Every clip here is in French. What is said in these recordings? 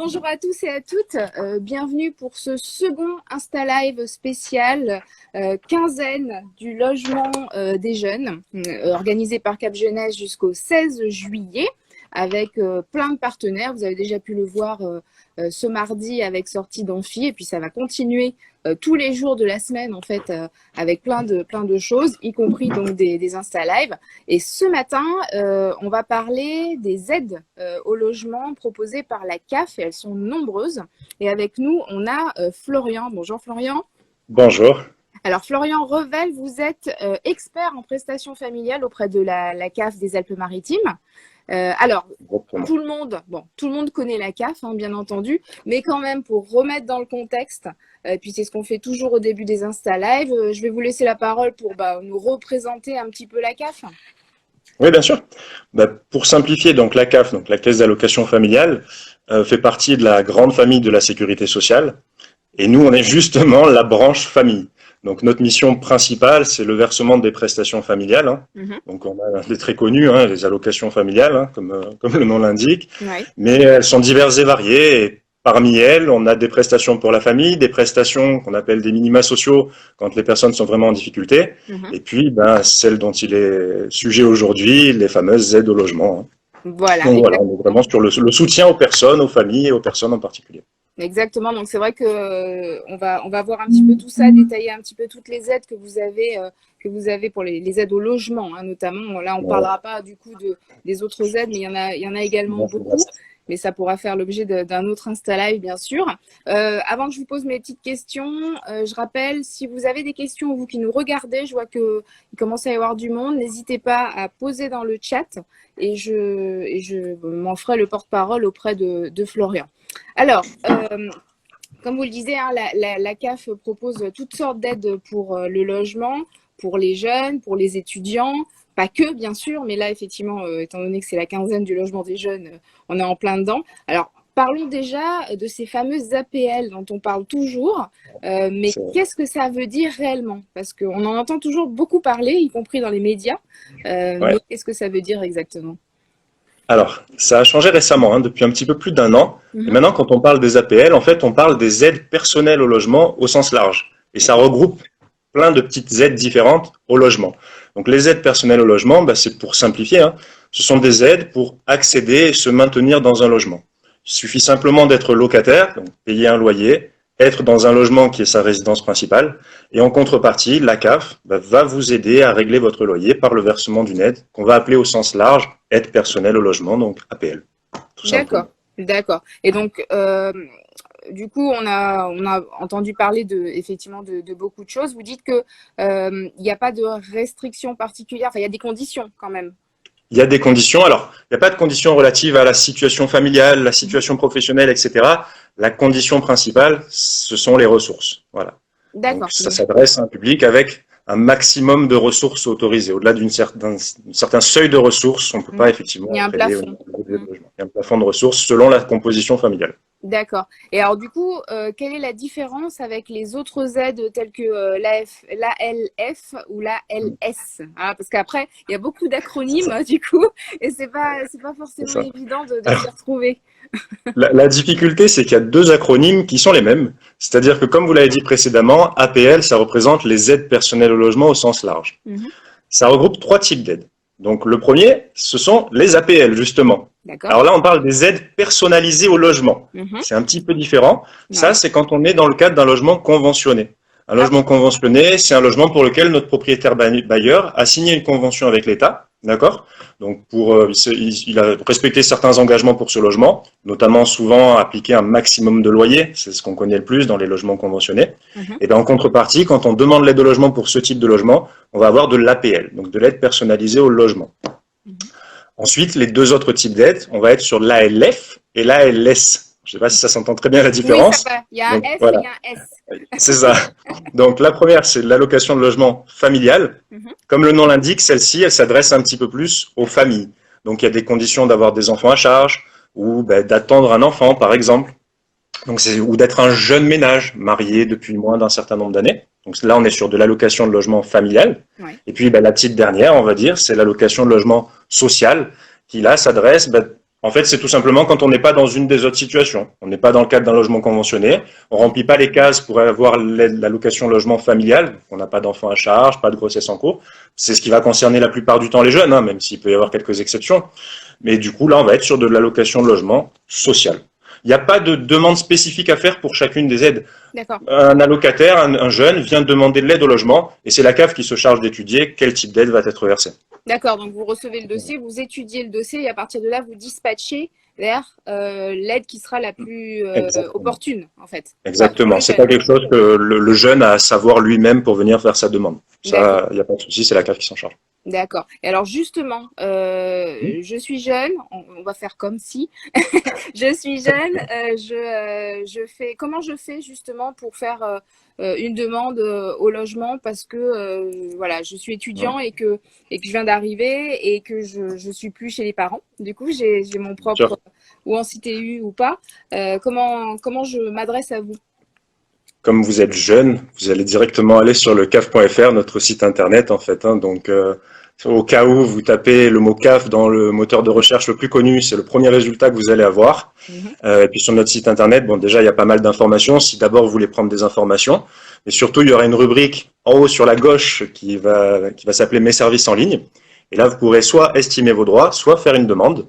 bonjour à tous et à toutes. Bienvenue pour ce second Insta Live spécial quinzaine du logement des jeunes, organisé par Cap Jeunesse jusqu'au 16 juillet, avec plein de partenaires. Vous avez déjà pu le voir ce mardi avec sortie d'amphi, et puis ça va continuer tous les jours de la semaine en fait, avec plein de choses, y compris donc des Insta Live. Et ce matin, on va parler des aides au logement proposées par la CAF, et elles sont nombreuses. Et avec nous, on a Florian. Bonjour Florian. Bonjour. Alors Florian Revel, vous êtes expert en prestations familiales auprès de la CAF des Alpes-Maritimes. Alors, tout le monde connaît la CAF, hein, bien entendu, mais quand même, pour remettre dans le contexte, puis c'est ce qu'on fait toujours au début des Insta Live, je vais vous laisser la parole pour nous représenter un petit peu la CAF. Oui, bien sûr. Pour simplifier, donc la CAF, donc la Caisse d'allocation familiale, fait partie de la grande famille de la sécurité sociale, et nous, on est justement la branche famille. Donc notre mission principale, c'est le versement des prestations familiales. Hein. Donc on a des très connus, hein, les allocations familiales, hein, comme le nom l'indique. Ouais. Mais elles sont diverses et variées. Et parmi elles, on a des prestations pour la famille, des prestations qu'on appelle des minima sociaux quand les personnes sont vraiment en difficulté. Et puis celles dont il est sujet aujourd'hui, les fameuses aides au logement. Hein. Voilà. Donc voilà, on est vraiment sur le soutien aux personnes, aux familles et aux personnes en particulier. Exactement, donc c'est vrai que on va voir un petit peu tout ça, détailler un petit peu toutes les aides que vous avez pour les aides au logement, hein, notamment. Là, on ne parlera pas du coup des autres aides, mais il y en a également beaucoup. Mais ça pourra faire l'objet d'un autre Insta Live, bien sûr. Avant que je vous pose mes petites questions, je rappelle, si vous avez des questions, vous qui nous regardez, je vois qu'il commence à y avoir du monde, n'hésitez pas à poser dans le chat et je m'en ferai le porte-parole auprès de Florian. Alors, comme vous le disiez, hein, la CAF propose toutes sortes d'aides pour le logement, pour les jeunes, pour les étudiants, pas que bien sûr, mais là effectivement, étant donné que c'est la quinzaine du logement des jeunes, on est en plein dedans. Alors, parlons déjà de ces fameuses APL dont on parle toujours, mais qu'est-ce que ça veut dire réellement? Parce qu'on en entend toujours beaucoup parler, y compris dans les médias, mais qu'est-ce que ça veut dire exactement? Alors, ça a changé récemment, hein, depuis un petit peu plus d'un an. Et maintenant, quand on parle des APL, en fait, on parle des aides personnelles au logement au sens large. Et ça regroupe plein de petites aides différentes au logement. Donc, les aides personnelles au logement, c'est pour simplifier, hein, ce sont des aides pour accéder et se maintenir dans un logement. Il suffit simplement d'être locataire, donc payer un loyer, être dans un logement qui est sa résidence principale, et en contrepartie, la CAF va vous aider à régler votre loyer par le versement d'une aide qu'on va appeler au sens large aide personnelle au logement, donc APL. D'accord. Et donc, du coup, on a entendu parler effectivement de beaucoup de choses. Vous dites que il n'y a pas de restrictions particulières, enfin, il y a des conditions quand même. Il y a des conditions. Alors, il n'y a pas de conditions relatives à la situation familiale, la situation professionnelle, etc. La condition principale, ce sont les ressources. Voilà. D'accord. Donc, ça s'adresse à un public avec un maximum de ressources autorisées. Au-delà d'un certain seuil de ressources, on ne peut pas effectivement accéder au niveau du logement. Il y a un plafond de ressources selon la composition familiale. D'accord. Et alors du coup, quelle est la différence avec les autres aides telles que l'ALF ou l'ALS, hein, parce qu'après, il y a beaucoup d'acronymes du coup, et c'est pas forcément évident de s'y retrouver. La difficulté, c'est qu'il y a deux acronymes qui sont les mêmes. C'est-à-dire que, comme vous l'avez dit précédemment, APL, ça représente les aides personnelles au logement au sens large. Ça regroupe trois types d'aides. Donc, le premier, ce sont les APL, justement. Alors là, on parle des aides personnalisées au logement. C'est un petit peu différent. Ça, c'est quand on est dans le cadre d'un logement conventionné. Un logement conventionné, c'est un logement pour lequel notre propriétaire bailleur a signé une convention avec l'État. D'accord? Donc, il a respecté certains engagements pour ce logement, notamment souvent appliquer un maximum de loyer. C'est ce qu'on connaît le plus dans les logements conventionnés. Et bien, en contrepartie, quand on demande l'aide au logement pour ce type de logement, on va avoir de l'APL, donc de l'aide personnalisée au logement. Ensuite, les deux autres types d'aides, on va être sur l'ALF et l'ALS. Je ne sais pas si ça s'entend très bien la différence. Oui, ça va. Il y a un F et il y a un S. C'est ça. Donc, la première, c'est l'allocation de logement familiale. Comme le nom l'indique, celle-ci, elle s'adresse un petit peu plus aux familles. Donc, il y a des conditions d'avoir des enfants à charge ou d'attendre un enfant, par exemple. Donc, ou d'être un jeune ménage marié depuis moins d'un certain nombre d'années. Donc là, on est sur de l'allocation de logement familial. Et puis, la petite dernière, on va dire, c'est l'allocation de logement social qui, là, s'adresse En fait, c'est tout simplement quand on n'est pas dans une des autres situations. On n'est pas dans le cadre d'un logement conventionné. On remplit pas les cases pour avoir l'allocation logement familial. On n'a pas d'enfant à charge, pas de grossesse en cours. C'est ce qui va concerner la plupart du temps les jeunes, hein, même s'il peut y avoir quelques exceptions. Mais du coup, là, on va être sur de l'allocation de logement social. Il n'y a pas de demande spécifique à faire pour chacune des aides. Un allocataire, un jeune, vient demander de l'aide au logement et c'est la CAF qui se charge d'étudier quel type d'aide va être versée. D'accord, donc vous recevez le dossier, vous étudiez le dossier et à partir de là, vous dispatchez vers l'aide qui sera la plus opportune, en fait. Exactement, c'est pas quelque chose que le jeune a à savoir lui-même pour venir faire sa demande. Ça, il n'y a pas de souci, c'est la CAF qui s'en charge. D'accord. Et alors justement, je suis jeune, on va faire comme si, je suis jeune, comment je fais justement pour faire une demande au logement parce que voilà, je suis étudiant et que je viens d'arriver et que je suis plus chez les parents. Du coup, j'ai mon propre, ou en CTU ou pas. Comment je m'adresse à vous? Comme vous êtes jeune, vous allez directement aller sur le caf.fr, notre site internet en fait. Hein, donc, au cas où vous tapez le mot CAF dans le moteur de recherche le plus connu, c'est le premier résultat que vous allez avoir. Et puis sur notre site internet, bon déjà il y a pas mal d'informations. Si d'abord vous voulez prendre des informations, mais surtout il y aura une rubrique en haut sur la gauche qui va s'appeler Mes services en ligne. Et là vous pourrez soit estimer vos droits, soit faire une demande.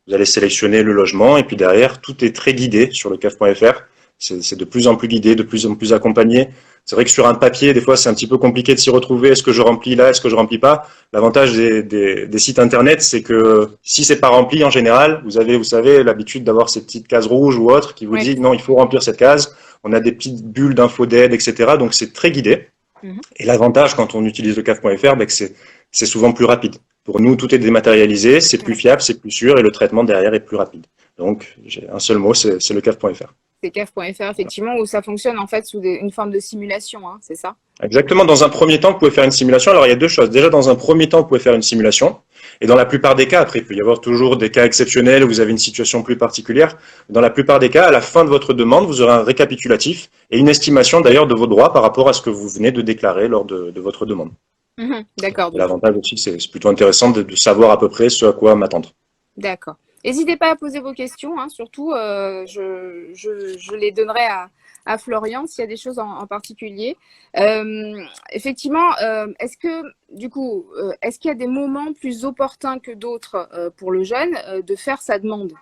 Vous allez sélectionner le logement et puis derrière tout est très guidé sur le caf.fr. C'est de plus en plus guidé, de plus en plus accompagné. C'est vrai que sur un papier, des fois, c'est un petit peu compliqué de s'y retrouver. Est-ce que je remplis là? Est-ce que je remplis pas? L'avantage des sites internet, c'est que si c'est pas rempli, en général, vous savez, l'habitude d'avoir ces petites cases rouges ou autres qui vous disent non, il faut remplir cette case. On a des petites bulles d'infos d'aide, etc. Donc, c'est très guidé. Et l'avantage, quand on utilise le caf.fr, que c'est souvent plus rapide. Pour nous, tout est dématérialisé, c'est plus fiable, c'est plus sûr et le traitement derrière est plus rapide. Donc, j'ai un seul mot, c'est le caf.fr. C'est caf.fr, effectivement, où ça fonctionne en fait sous une forme de simulation, hein, c'est ça? Exactement. Dans un premier temps, vous pouvez faire une simulation. Alors, il y a deux choses. Déjà, dans un premier temps, vous pouvez faire une simulation. Et dans la plupart des cas, après, il peut y avoir toujours des cas exceptionnels où vous avez une situation plus particulière. Dans la plupart des cas, à la fin de votre demande, vous aurez un récapitulatif et une estimation d'ailleurs de vos droits par rapport à ce que vous venez de déclarer lors de votre demande. D'accord. L'avantage aussi, c'est plutôt intéressant de savoir à peu près ce à quoi m'attendre. D'accord. N'hésitez pas à poser vos questions, hein, surtout, je les donnerai à Florian s'il y a des choses en particulier. Effectivement, est-ce qu'il y a des moments plus opportuns que d'autres pour le jeune de faire sa demande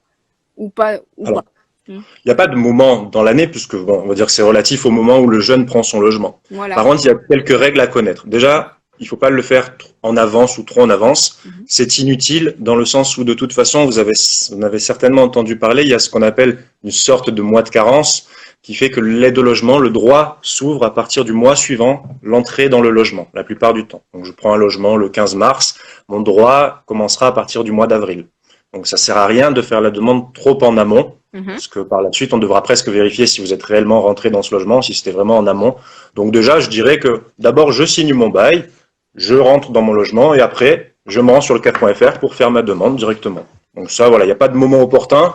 ou pas? Alors, il n'y a pas de moment dans l'année, puisque bon, on va dire que c'est relatif au moment où le jeune prend son logement. Voilà. Par contre, il y a quelques règles à connaître. Déjà, il ne faut pas le faire en avance ou trop en avance. C'est inutile dans le sens où de toute façon, vous avez certainement entendu parler, il y a ce qu'on appelle une sorte de mois de carence qui fait que l'aide au logement, le droit s'ouvre à partir du mois suivant l'entrée dans le logement, la plupart du temps. Donc je prends un logement le 15 mars, mon droit commencera à partir du mois d'avril. Donc ça sert à rien de faire la demande trop en amont, parce que par la suite, on devra presque vérifier si vous êtes réellement rentré dans ce logement, si c'était vraiment en amont. Donc déjà, je dirais que d'abord, je signe mon bail, je rentre dans mon logement et après, je me rends sur le caf.fr pour faire ma demande directement. Donc ça, voilà, il n'y a pas de moment opportun,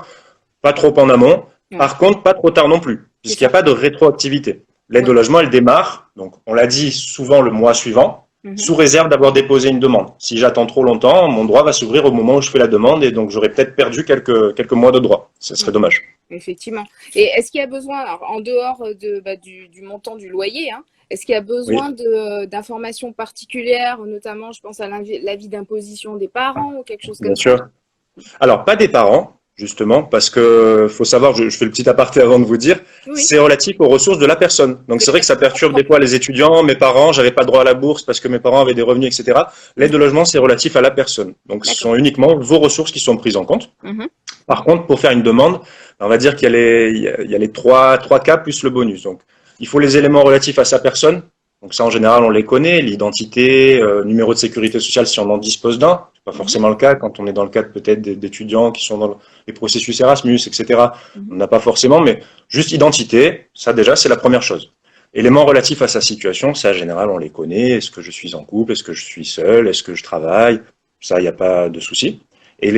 pas trop en amont. Par contre, pas trop tard non plus, puisqu'il n'y a pas de rétroactivité. L'aide au logement, elle démarre, donc on l'a dit souvent le mois suivant, sous réserve d'avoir déposé une demande. Si j'attends trop longtemps, mon droit va s'ouvrir au moment où je fais la demande et donc j'aurai peut-être perdu quelques mois de droit. Ce serait dommage. Effectivement. Et est-ce qu'il y a besoin, alors, en dehors du montant du loyer, hein, est-ce qu'il y a besoin d'informations particulières, notamment, je pense à l'avis d'imposition des parents ou quelque chose comme ça? Bien sûr. Alors, pas des parents, justement, parce que faut savoir, je fais le petit aparté avant de vous dire, c'est relatif aux ressources de la personne. Donc, c'est vrai que ça perturbe des fois les étudiants, mes parents, j'avais pas droit à la bourse parce que mes parents avaient des revenus, etc. L'aide au logement, c'est relatif à la personne. Donc, ce sont uniquement vos ressources qui sont prises en compte. Par contre, pour faire une demande, on va dire qu'il y a les trois cas plus le bonus. Donc, il faut les éléments relatifs à sa personne. Donc ça, en général, on les connaît, l'identité, numéro de sécurité sociale si on en dispose d'un. C'est pas forcément le cas quand on est dans le cadre peut-être d'étudiants qui sont dans les processus Erasmus, etc. On n'a pas forcément, mais juste identité, ça déjà, c'est la première chose. Éléments relatifs à sa situation, ça, en général, on les connaît. Est-ce que je suis en couple? Est-ce que je suis seul? Est-ce que je travaille? Ça, il n'y a pas de souci. Et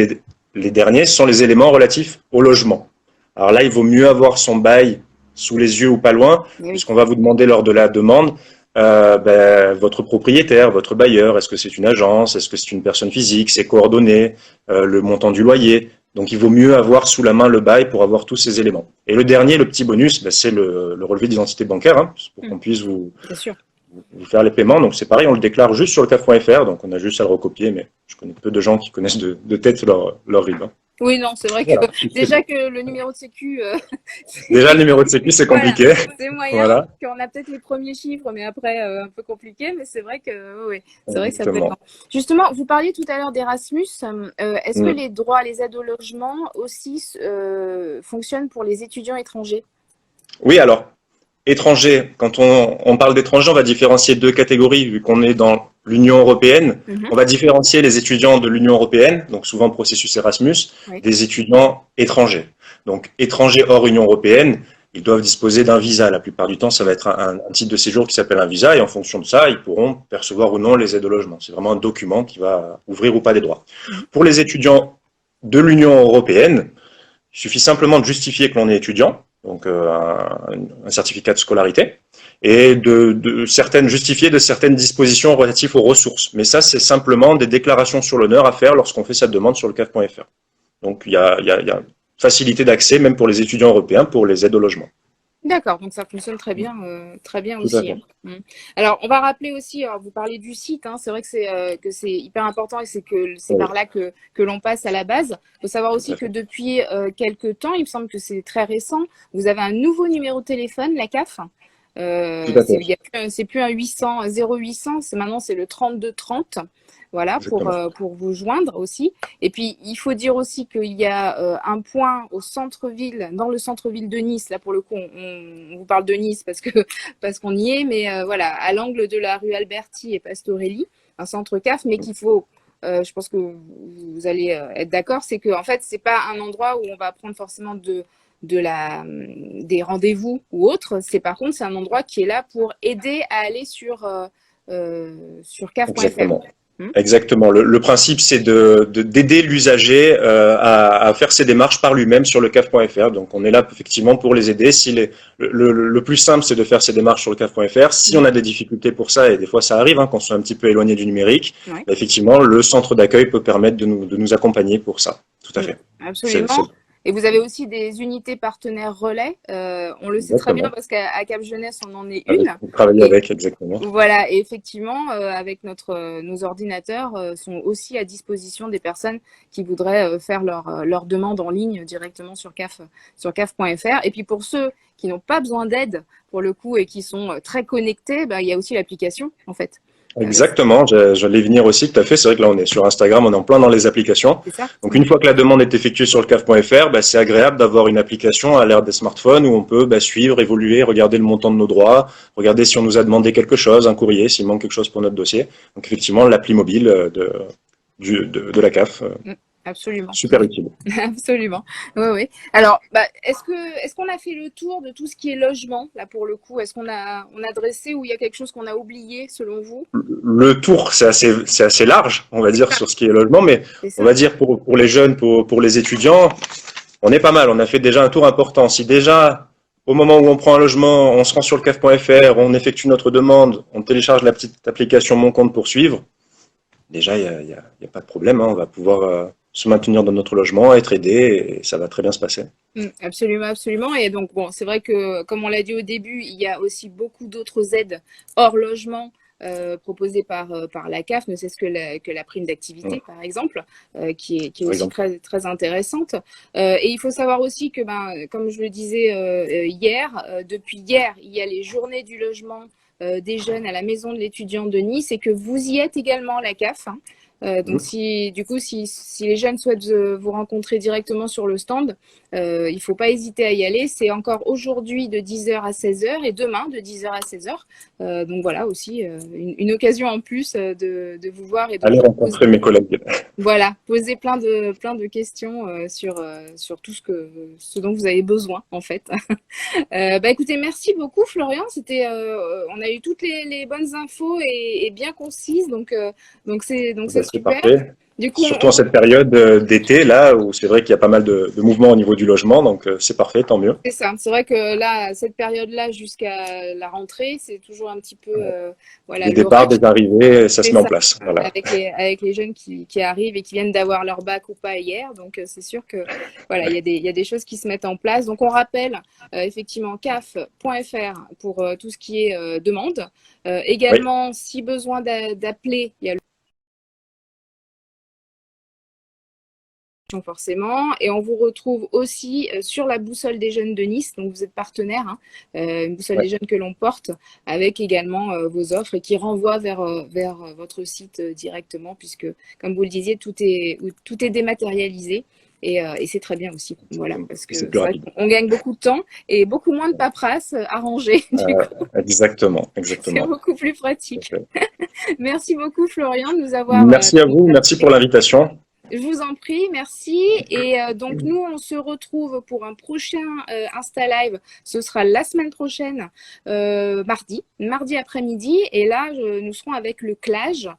les derniers sont les éléments relatifs au logement. Alors là, il vaut mieux avoir son bail sous les yeux ou pas loin, puisqu'on va vous demander lors de la demande votre propriétaire, votre bailleur, est-ce que c'est une agence, est-ce que c'est une personne physique, ses coordonnées, le montant du loyer. Donc, il vaut mieux avoir sous la main le bail pour avoir tous ces éléments. Et le dernier, le petit bonus, c'est le relevé d'identité bancaire, hein, pour qu'on puisse vous faire les paiements. Donc, c'est pareil, on le déclare juste sur le CAF.fr. Donc, on a juste à le recopier, mais je connais peu de gens qui connaissent de tête leur RIB. Hein. Oui, non, c'est vrai que déjà que le numéro de sécu... déjà, le numéro de sécu, c'est compliqué. Voilà, c'est moyen qu'on a peut-être les premiers chiffres, mais après, un peu compliqué. Mais c'est vrai que, oui, c'est vrai que ça peut être... Justement, vous parliez tout à l'heure d'Erasmus. Est-ce que les droits, les aides au logement aussi fonctionnent pour les étudiants étrangers? Oui, alors, étrangers, quand on parle d'étrangers, on va différencier deux catégories, vu qu'on est dans l'Union européenne. On va différencier les étudiants de l'Union européenne, donc souvent processus Erasmus, des étudiants étrangers. Donc, étrangers hors Union européenne, ils doivent disposer d'un visa. La plupart du temps, ça va être un titre de séjour qui s'appelle un visa, et en fonction de ça, ils pourront percevoir ou non les aides au logement. C'est vraiment un document qui va ouvrir ou pas des droits. Pour les étudiants de l'Union européenne, il suffit simplement de justifier que l'on est étudiant, donc un certificat de scolarité, et justifier de certaines dispositions relatives aux ressources. Mais ça, c'est simplement des déclarations sur l'honneur à faire lorsqu'on fait sa demande sur le CAF.fr. Donc, il y a facilité d'accès, même pour les étudiants européens, pour les aides au logement. D'accord, donc ça fonctionne très bien aussi. Alors, on va rappeler aussi, vous parlez du site, hein, c'est vrai que c'est hyper important et c'est par là que l'on passe à la base. Il faut savoir aussi que depuis quelques temps, il me semble que c'est très récent, vous avez un nouveau numéro de téléphone, la CAF. C'est plus un 0800, maintenant c'est le 3230. Voilà, pour vous joindre aussi. Et puis, il faut dire aussi qu'il y a un point au centre-ville, dans le centre-ville de Nice. Là, pour le coup, on vous parle de Nice parce qu'on y est, mais voilà, à l'angle de la rue Alberti et Pastorelli, un centre CAF, mais qu'il faut, je pense que vous allez être d'accord, c'est que en fait, c'est pas un endroit où on va prendre forcément des rendez-vous ou autre. Par contre, c'est un endroit qui est là pour aider à aller sur CAF.fr. Exactement. Le principe, c'est d'aider l'usager à faire ses démarches par lui-même sur le CAF.fr. Donc, on est là effectivement pour les aider. Le plus simple, c'est de faire ses démarches sur le CAF.fr. Si on a des difficultés pour ça, et des fois ça arrive, hein, qu'on soit un petit peu éloigné du numérique, effectivement, le centre d'accueil peut permettre de nous accompagner pour ça. Tout à fait. Absolument. Et vous avez aussi des unités partenaires relais. On le sait très bien parce qu'à Cap Jeunesse, on en est une. Vous travaillez avec, exactement. Voilà, et effectivement, avec nos ordinateurs sont aussi à disposition des personnes qui voudraient faire leur demande en ligne directement sur CAF.fr. Et puis pour ceux qui n'ont pas besoin d'aide pour le coup et qui sont très connectés, il y a aussi l'application en fait. Exactement, j'allais venir aussi, tout à fait. C'est vrai que là, on est sur Instagram, on est en plein dans les applications. Donc, une fois que la demande est effectuée sur le CAF.fr, c'est agréable d'avoir une application à l'ère des smartphones où on peut suivre, évoluer, regarder le montant de nos droits, regarder si on nous a demandé quelque chose, un courrier, s'il manque quelque chose pour notre dossier. Donc, effectivement, l'appli mobile de la CAF. Absolument. Super utile. Absolument. Oui. Alors, est-ce qu'on a fait le tour de tout ce qui est logement, là, pour le coup? Est-ce qu'on a dressé ou il y a quelque chose qu'on a oublié, selon vous? Le tour, c'est assez large, on va dire, sur ce qui est logement, mais on va dire pour les jeunes, pour les étudiants, on est pas mal. On a fait déjà un tour important. Si déjà, au moment où on prend un logement, on se rend sur le CAF.fr, on effectue notre demande, on télécharge la petite application Mon Compte pour suivre, déjà, il y a pas de problème. Hein, on va pouvoir se maintenir dans notre logement, être aidé, et ça va très bien se passer. Absolument, absolument. Et donc, bon, c'est vrai que, comme on l'a dit au début, il y a aussi beaucoup d'autres aides hors logement proposées par la CAF, ne serait-ce que la prime d'activité, par exemple, qui est aussi très, très intéressante. Et il faut savoir aussi que, comme je le disais hier, depuis hier, il y a les journées du logement des jeunes à la maison de l'étudiant de Nice et que vous y êtes également, la CAF. Donc, si les jeunes souhaitent vous rencontrer directement sur le stand, il ne faut pas hésiter à y aller. C'est encore aujourd'hui de 10h à 16h et demain de 10h à 16h. Donc, voilà aussi une occasion en plus de vous voir et de aller rencontrer mes collègues. Voilà, poser plein de questions sur tout ce dont vous avez besoin, en fait. Écoutez, merci beaucoup, Florian. On a eu toutes les bonnes infos et bien concises, donc c'est super. Parfait. Du coup, Surtout en cette période d'été, là, où c'est vrai qu'il y a pas mal de mouvements au niveau du logement, donc c'est parfait, tant mieux. c'est ça. C'est vrai que là, cette période-là, jusqu'à la rentrée, c'est toujours un petit peu voilà, Des le départs, rush. des arrivées, ça C'est se met en ça, place. Voilà. avec les jeunes qui arrivent et qui viennent d'avoir leur bac ou pas hier. Donc, c'est sûr que voilà, il y a des choses qui se mettent en place. Donc, on rappelle effectivement caf.fr pour tout ce qui est demande. Oui, Également, si besoin d'appeler, il y a forcément. Et on vous retrouve aussi sur la boussole des jeunes de Nice. Donc vous êtes partenaire, hein, une boussole ouais. des jeunes que l'on porte avec également vos offres et qui renvoie vers votre site directement puisque, comme vous le disiez, tout est dématérialisé. Et c'est très bien aussi, voilà, parce que C'est c'est plus vrai rapide. qu'on gagne beaucoup de temps et beaucoup moins de paperasse à ranger. Du coup, Exactement, c'est exactement. beaucoup plus pratique. Merci beaucoup, Florian, de nous avoir Merci à vous, merci pour l'invitation. je vous en prie, merci. Et donc, nous, on se retrouve pour un prochain Insta Live. Ce sera la semaine prochaine, mardi après-midi. Et là, nous serons avec le CLAGE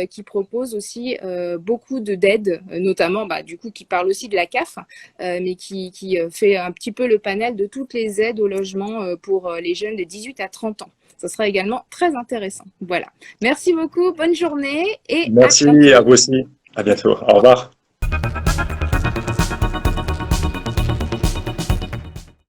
qui propose aussi beaucoup d'aides, notamment, du coup, qui parle aussi de la CAF, mais qui fait un petit peu le panel de toutes les aides au logement pour les jeunes de 18 à 30 ans. Ça sera également très intéressant. Voilà. Merci beaucoup, bonne journée et à Merci à bientôt. vous aussi. À bientôt. Au revoir.